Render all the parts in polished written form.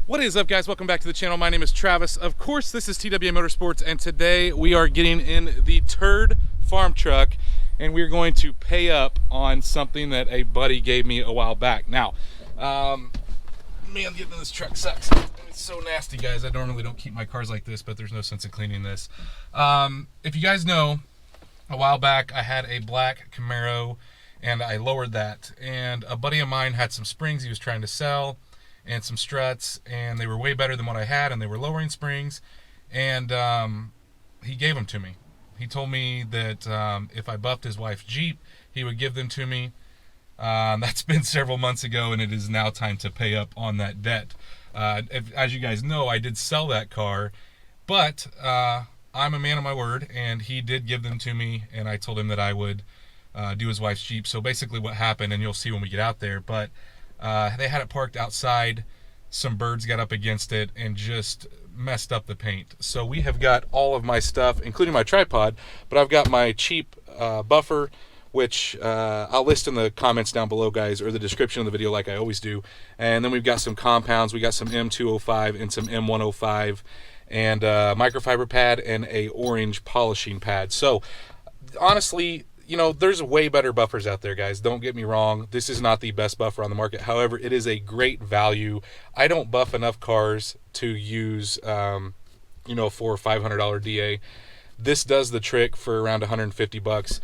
What is up, guys? Welcome back to the channel. My name is Travis. Of course, this is TWA Motorsports, and today we are getting in the turd farm truck, and we're going to pay up on something that a buddy gave me a while back. Now, man, getting in this truck sucks. It's so nasty, guys. I normally don't keep my cars like this, but there's no sense in cleaning this. If you guys know, a while back I had a black Camaro, and I lowered that, and a buddy of mine had some springs he was trying to sell and some struts, and they were way better than what I had, and they were lowering springs, and he gave them to me. He told me that if I buffed his wife's Jeep, he would give them to me. That's been several months ago, and it is now time to pay up on that debt. As you guys know, I did sell that car, but I'm a man of my word, and he did give them to me, and I told him that I would do his wife's Jeep. So basically what happened, and you'll see when we get out there, but they had it parked outside. Some birds got up against it and just messed up the paint. So we have got all of my stuff, including my tripod, but I've got my cheap buffer, which I'll list in the comments down below, guys, or the description of the video like I always do. And then we've got some compounds. We got some M205 and some M105 and microfiber pad and a orange polishing pad. So honestly, you know, there's way better buffers out there, guys. Don't get me wrong. This is not the best buffer on the market. However, it is a great value. I don't buff enough cars to use, you know, $400 or $500 DA. This does the trick for around 150 bucks.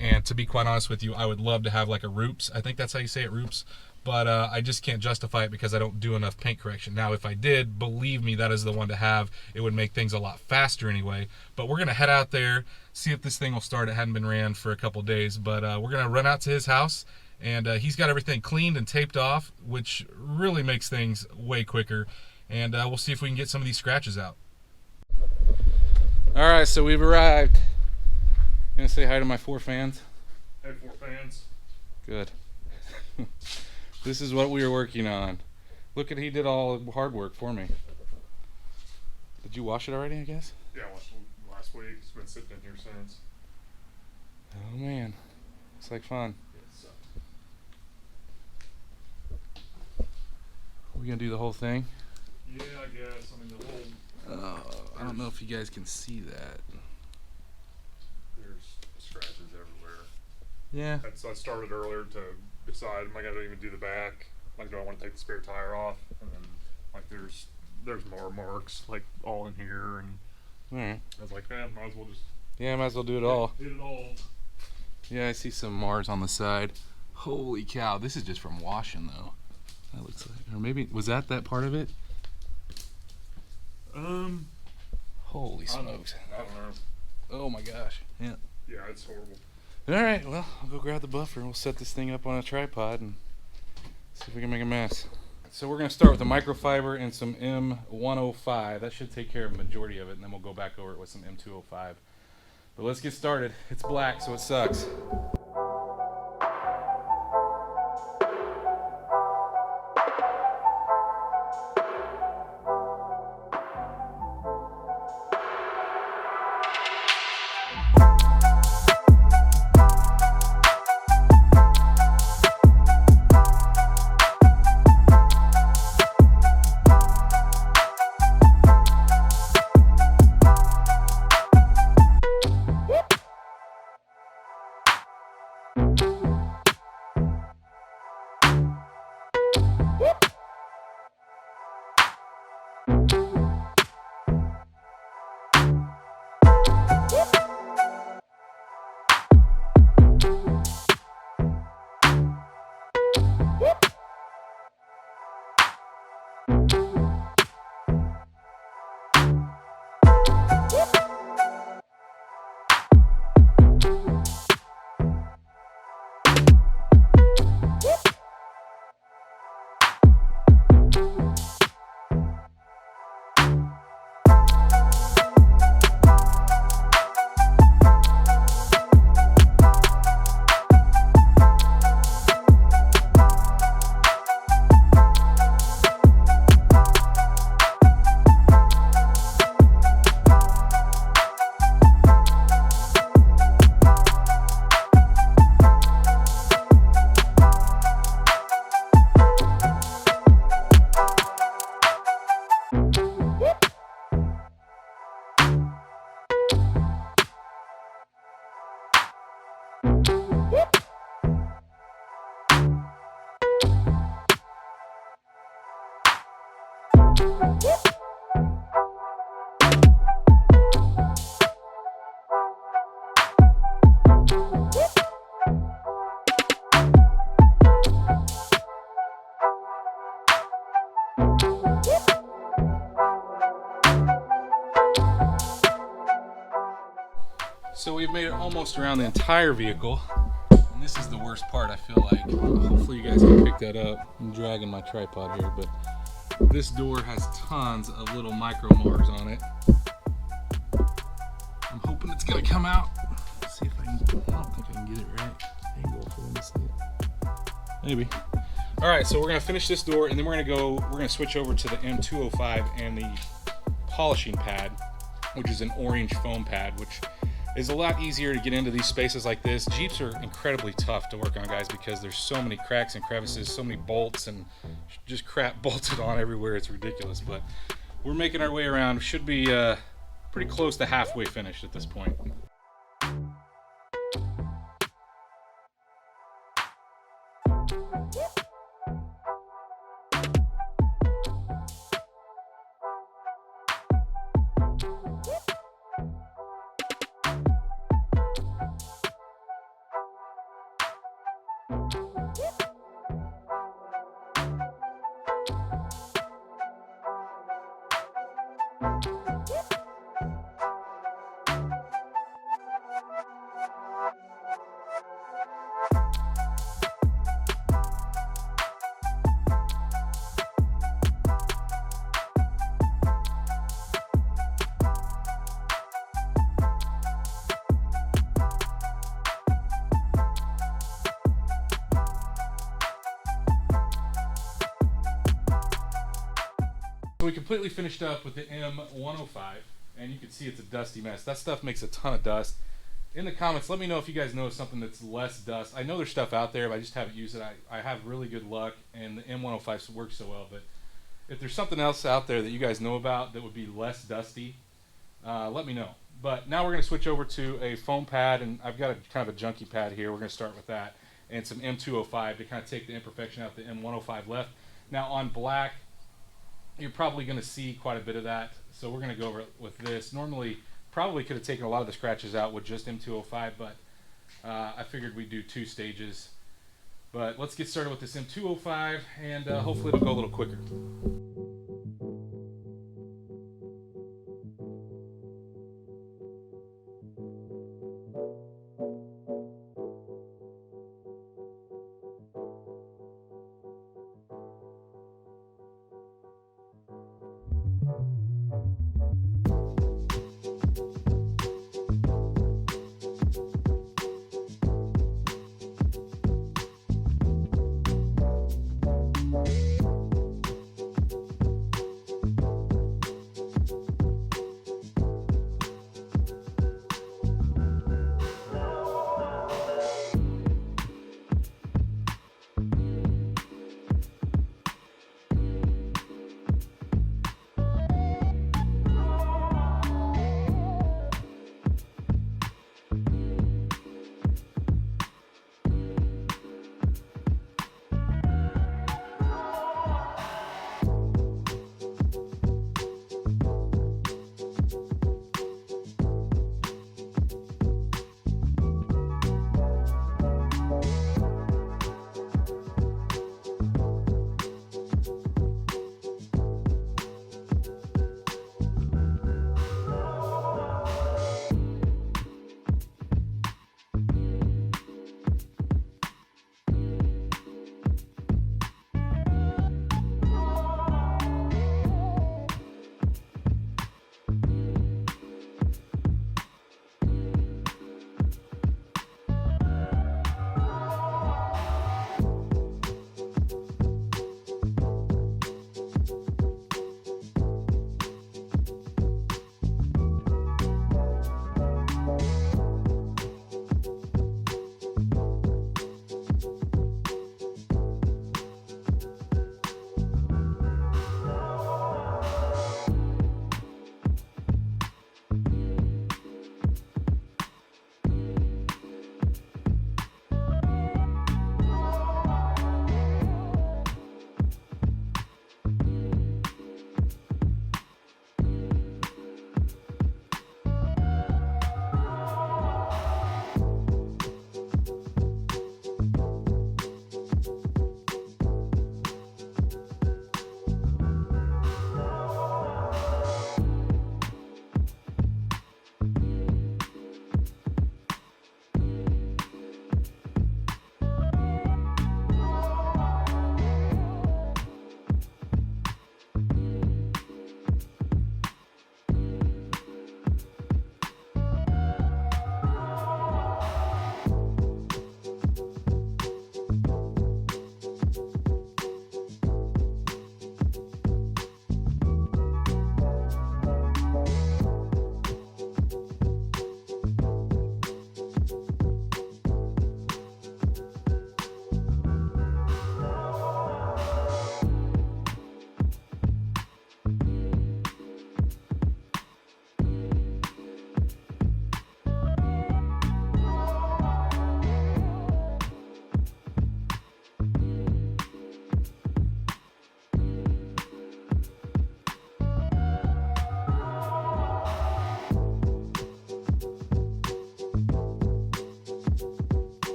And to be quite honest with you, I would love to have like a Roops. I think that's how you say it, Roops. But I just can't justify it because I don't do enough paint correction. Now, if I did, believe me, that is the one to have. It would make things a lot faster anyway. But we're going to head out there, see if this thing will start. It hadn't been ran for a couple days, but we're going to run out to his house, and he's got everything cleaned and taped off, which really makes things way quicker. And we'll see if we can get some of these scratches out. All right, so we've arrived. Gonna say hi to my 4 fans. Hey, 4 fans. Good. This is what we were working on. Look at, he did all the hard work for me. Did you wash it already, I guess? Yeah, I washed it last week. It's been sitting in here since. Oh man, looks like fun. Are we gonna do the whole thing? Yeah, I guess. I mean, the whole... I don't know if you guys can see that. There's scratches everywhere. Yeah. So I started earlier to decide, am I going to even do the back? Like, do I want to take the spare tire off? And then, like, there's more marks, like, all in here. And Alright. I was like, man, might as well just... Yeah, might as well do it all. Hit it all. Yeah, I see some Mars on the side. Holy cow, this is just from washing, though. That looks like... Or maybe... Was that part of it? Holy smokes. I don't know. Oh my gosh. Yeah. Yeah, it's horrible. Alright, well, I'll go grab the buffer. We'll set this thing up on a tripod and see if we can make a mess. So we're going to start with the microfiber and some M105. That should take care of the majority of it, and then we'll go back over it with some M205. But let's get started. It's black, so it sucks. So we've made it almost around the entire vehicle, and this is the worst part. I feel like, hopefully you guys can pick that up. I'm dragging my tripod here, but this door has tons of little micro marks on it. I'm hoping it's gonna come out. Let's see if I can, I don't think I can get it right angle for them to see it. Maybe. All right, so we're gonna finish this door, and then we're gonna switch over to the M205 and the polishing pad, which is an orange foam pad, which is a lot easier to get into these spaces like this. Jeeps are incredibly tough to work on, guys, because there's so many cracks and crevices, so many bolts, and just crap bolted on everywhere. It's ridiculous, but we're making our way around. Should be pretty close to halfway finished at this point. So we completely finished up with the M105, and you can see it's a dusty mess. That stuff makes a ton of dust. In the comments, let me know if you guys know something that's less dust. I know there's stuff out there, but I just haven't used it. I have really good luck, and the M105 works so well. But if there's something else out there that you guys know about that would be less dusty, let me know. But now we're going to switch over to a foam pad, and I've got a kind of a junky pad here. We're going to start with that, and some M205 to kind of take the imperfection out the M105 left. Now on black, you're probably going to see quite a bit of that, so we're going to go over it with this. Normally, probably could have taken a lot of the scratches out with just M205, but I figured we'd do 2 stages. But let's get started with this M205, and hopefully it'll go a little quicker.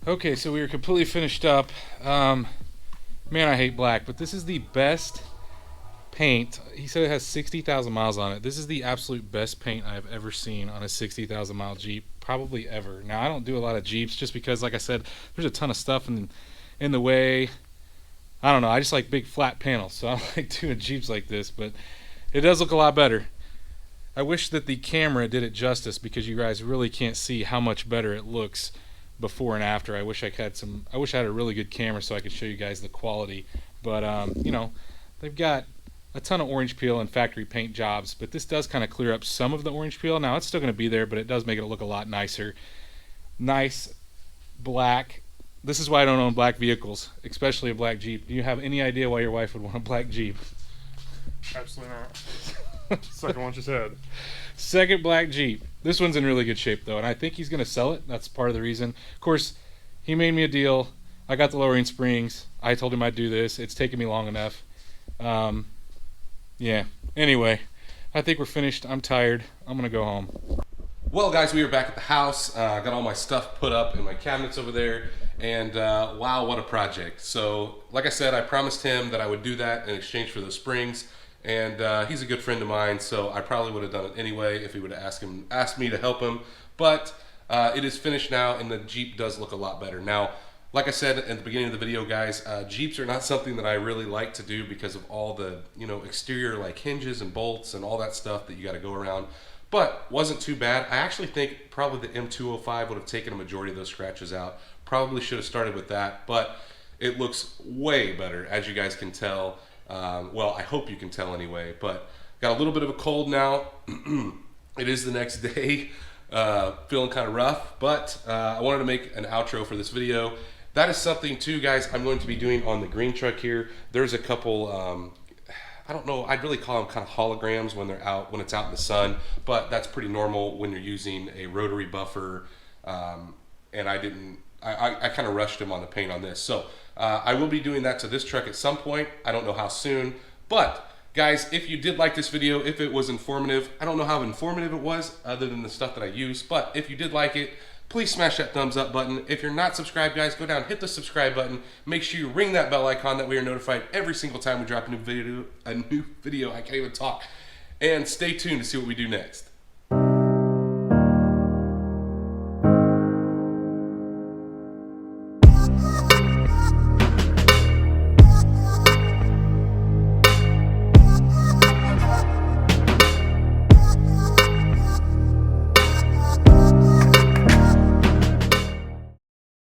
Okay, so we are completely finished up. Man, I hate black, but this is the best paint. He said it has 60,000 miles on it. This is the absolute best paint I've ever seen on a 60,000 mile Jeep, probably ever. Now, I don't do a lot of Jeeps just because, like I said, there's a ton of stuff in the way. I don't know. I just like big flat panels, so I don't like doing Jeeps like this, but it does look a lot better. I wish that the camera did it justice because you guys really can't see how much better it looks before and after. I wish I had a really good camera so I could show you guys the quality. But you know, they've got a ton of orange peel and factory paint jobs, but this does kind of clear up some of the orange peel. Now it's still going to be there, but it does make it look a lot nicer. Nice black. This is why I don't own black vehicles, especially a black Jeep. Do you have any idea why your wife would want a black Jeep? Absolutely not. Second one just had. Second black Jeep. This one's in really good shape though, and I think he's going to sell it. That's part of the reason. Of course, he made me a deal. I got the lowering springs. I told him I'd do this. It's taken me long enough. Yeah. Anyway, I think we're finished. I'm tired. I'm going to go home. Well, guys, we are back at the house. Got all my stuff put up in my cabinets over there. And wow, what a project. So, like I said, I promised him that I would do that in exchange for those springs. And he's a good friend of mine, so I probably would have done it anyway if he would have asked me to help him. But it is finished now, and the Jeep does look a lot better. Now, like I said at the beginning of the video, guys, Jeeps are not something that I really like to do because of all the, you know, exterior like hinges and bolts and all that stuff that you got to go around. But wasn't too bad. I actually think probably the M205 would have taken a majority of those scratches out. Probably should have started with that, but it looks way better, as you guys can tell. Well, I hope you can tell anyway, but got a little bit of a cold now. It is the next day. Feeling kind of rough, but I wanted to make an outro for this video. That is something too, guys, I'm going to be doing on the green truck here. There's a couple, I don't know, I'd really call them kind of holograms when it's out in the sun, but that's pretty normal when you're using a rotary buffer. And I kind of rushed him on the paint on this. So I will be doing that to this truck at some point. I don't know how soon, but guys, if you did like this video, if it was informative, I don't know how informative it was other than the stuff that I used, but if you did like it, please smash that thumbs up button. If you're not subscribed, guys, go down, hit the subscribe button. Make sure you ring that bell icon that we are notified every single time we drop a new video. I can't even talk. And stay tuned to see what we do next.